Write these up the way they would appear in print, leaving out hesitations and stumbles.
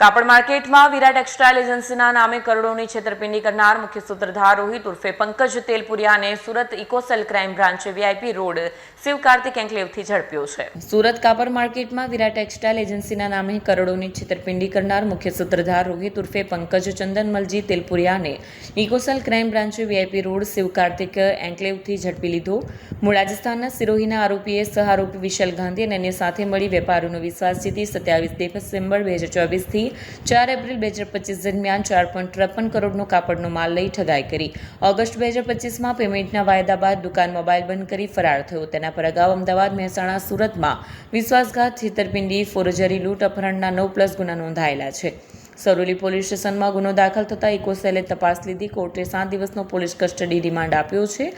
કાપડ માર્કેટમાં વિરા ટેક્સટાઇલ એજન્સીના નામે કરોડોની છેતરપિંડી કરનાર મુખ્ય સૂત્રધાર રોહિત ઉર્ફે પંકજ તેલપુરિયાને સુરત ઇકોસેલ ક્રાઇમ બ્રાન્ચે વીઆઈપી રોડ શિવ કાર્તિક એન્કલેવથી ઝડપ્યો છે। સુરત કાપડ માર્કેટમાં વિરા ટેક્સટાઇલ એજન્સીના નામે કરોડોની છેતરપિંડી કરનાર મુખ્ય સૂત્રધાર રોહિત ઉર્ફે પંકજ ચંદનમલજી તેલપુરિયાને ઇકોસેલ ક્રાઇમ બ્રાન્ચે વીઆઈપી રોડ શિવ કાર્તિક એન્કલેવથી ઝડપી લીધો। મૂળ રાજસ્થાનના સિરોહીના આરોપીએ સહ આરોપી વિશાલ ગાંધી અને અન્ય સાથે મળી વેપારીઓનો વિશ્વાસ જીતી 27 ડિસેમ્બર 2024થી 4 એપ્રિલ 2025 દરમિયાન 4.53 કરોડનો કાપડનો માલ લઈ ઠગાઈ કરી। ઓગસ્ટ 2025માં પેમેન્ટના વાયદા બાદ દુકાન મોબાઈલ બંધ કરી ફરાર થયો। તેના પર અગાઉ અમદાવાદ, મહેસાણા, સુરતમાં વિશ્વાસઘાત, છેતરપિંડી, ફોરજરી, લૂંટ, અપહરણના 9+ ગુના નોંધાયેલા છે। સરોલી પોલીસ સ્ટેશનમાં ગુનો દાખલ થતાં ઇકોસેલે તપાસ લીધી। કોર્ટે 7 દિવસનો પોલીસ કસ્ટડી રિમાન્ડ આપ્યો છે।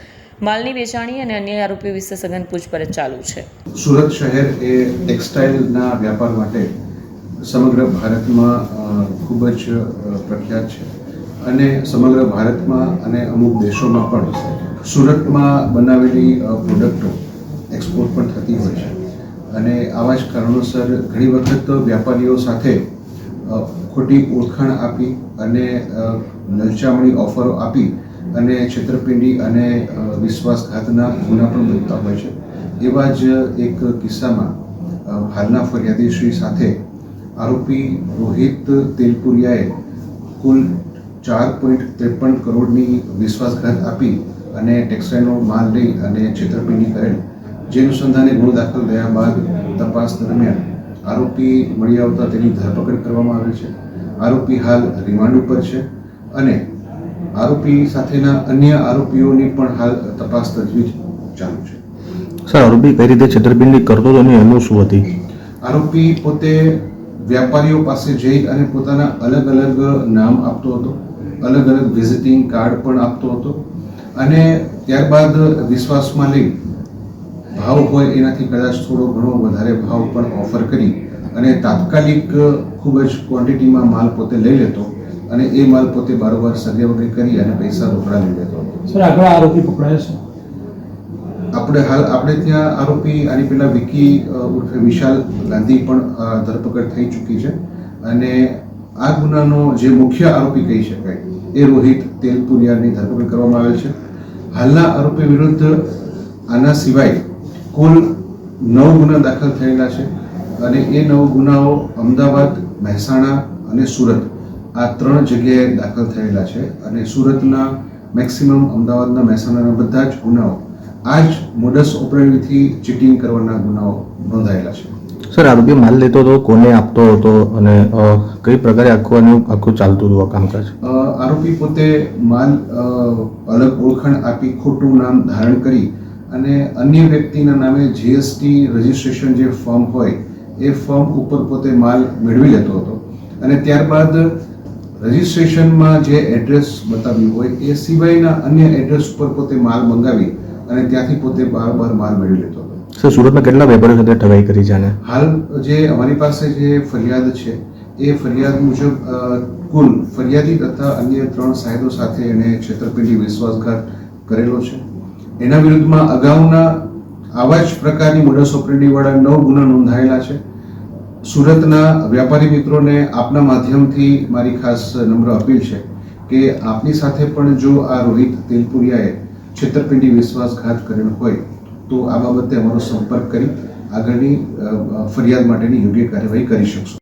માલની વેચાણી અને અન્ય આરોપીઓ વિશે સઘન પૂછપરછ ચાલુ છે। સુરત શહેર એ ટેક્સટાઇલના વ્યાપાર માટે સમગ્ર ભારતમાં ખૂબ જ પ્રખ્યાત છે અને સમગ્ર ભારતમાં અને અમુક દેશોમાં પણ સુરતમાં બનાવેલી પ્રોડક્ટો એક્સપોર્ટ પણ થતી હોય છે અને આવા જ કારણોસર ઘણી વખત વ્યાપારીઓ સાથે ખોટી ઓળખાણ આપી અને લલચામણી ઓફરો આપી અને છેતરપિંડી અને વિશ્વાસઘાતના ગુના પણ બનતા હોય છે। એવા જ એક કિસ્સામાં હાલના ફરિયાદીશ્રી સાથે આરોપી રોહિત તેલપુરિયાએ કુલ 4.53 કરોડની વિશ્વાસઘાત આપી અને ટેક્સટાઇલનો માલ લઈ અને છેતરપિંડી કરેલ। જે અનુસંધાને ગુનો દાખલ થયા બાદ તપાસ દરમિયાન આરોપી મળી આવતા તેની ધરપકડ કરવામાં આવી છે। આરોપી હાલ રિમાન્ડ ઉપર છે અને આરોપી સાથેના અન્ય આરોપીઓની પણ હાલ તપાસ તજવીજ ચાલુ છે। સર, આરોપી કઈ રીતે છેતરપિંડી કરતો હતો અને એનું શું હતી? આરોપી પોતે વ્યાપારીઓ પાસે જઈ અને પોતાના અલગ અલગ નામ આપતો હતો, અલગ અલગ વિઝિટિંગ કાર્ડ પણ આપતો હતો અને ત્યારબાદ વિશ્વાસમાં લઈ ભાવ હોય એનાથી કદાચ થોડો ઘણો વધારે ભાવ પણ ઓફર કરી અને તાત્કાલિક ખૂબ જ ક્વોન્ટિટીમાં માલ પોતે લઈ લેતો અને એ માલ પોતે બારોબાર સગેવગી કરી અને પૈસા રોકડા લઈ લેતો હતો। સર, આગળ આરોપી પકડાયો છે? આપણે ત્યાં આરોપી આની પહેલા વિકી ઉર્ફે વિશાલ ગાંધી પણ ધરપકડ થઈ ચૂકી છે અને આ ગુનાનો જે મુખ્ય આરોપી કહી શકાય એ રોહિત તેલપુરિયાની ધરપકડ કરવામાં આવેલ છે। હાલના આરોપી વિરુદ્ધ આના સિવાય કુલ 9 ગુના દાખલ થયેલા છે અને એ 9 ગુનાઓ અમદાવાદ, મહેસાણા અને સુરત આ 3 જગ્યાએ દાખલ થયેલા છે અને સુરતના મેક્સિમમ, અમદાવાદના, મહેસાણાના બધા જ ગુનાઓ આ જ મોડસ ઓપરેન્ડીથી ચીટિંગ કરવાના ગુનાઓ નોંધાયેલા છે। સર, આરોપી માલ લેતો હતો, કોને આપતો હતો અને કઈ પ્રકારે આખું ચાલતું હતું આ કામકાજ? આરોપી પોતે માલ અલગ ઓળખાણ આપી ખોટું નામ ધારણ કરી અને અન્ય વ્યક્તિના નામે જીએસટી રજિસ્ટ્રેશન જે ફોર્મ હોય એ ફોર્મ ઉપર પોતે માલ મેળવી લેતો હતો અને ત્યારબાદ રજિસ્ટ્રેશનમાં જે એડ્રેસ બતાવ્યું હોય એ સિવાયના અન્ય એડ્રેસ ઉપર પોતે માલ મંગાવી અને ત્યાંથી પોતે બારોબાર માલ મેળવી લેતો હતો। સર, સુરતમાં કેટલા વેપારીઓ સાથે ઠગાઈ કરી છે? હાલ જે અમારી પાસે જે ફરિયાદ છે એ ફરિયાદ મુજબ કુલ ફરિયાદી તથા અન્ય 3 સાહેબો સાથે એને છેતરપિંડી, વિશ્વાસઘાત કરેલો છે। એના વિરુદ્ધમાં અગાઉના આવા જ પ્રકારની મોડસ ઓપરેન્ડીવાળા 9 ગુના નોંધાયેલા છે। સુરતના વ્યાપારી મિત્રોને આપના માધ્યમથી મારી ખાસ નમ્ર અપીલ છે કે આપની સાથે પણ જો આ રોહિત તેલપુરિયાએ છેતરપિંડી, વિશ્વાસઘાત કરેલો હોય તો આ બાબતે અમારો સંપર્ક કરી આગળની ફરિયાદ માટેની યોગ્ય કાર્યવાહી કરી શકશો।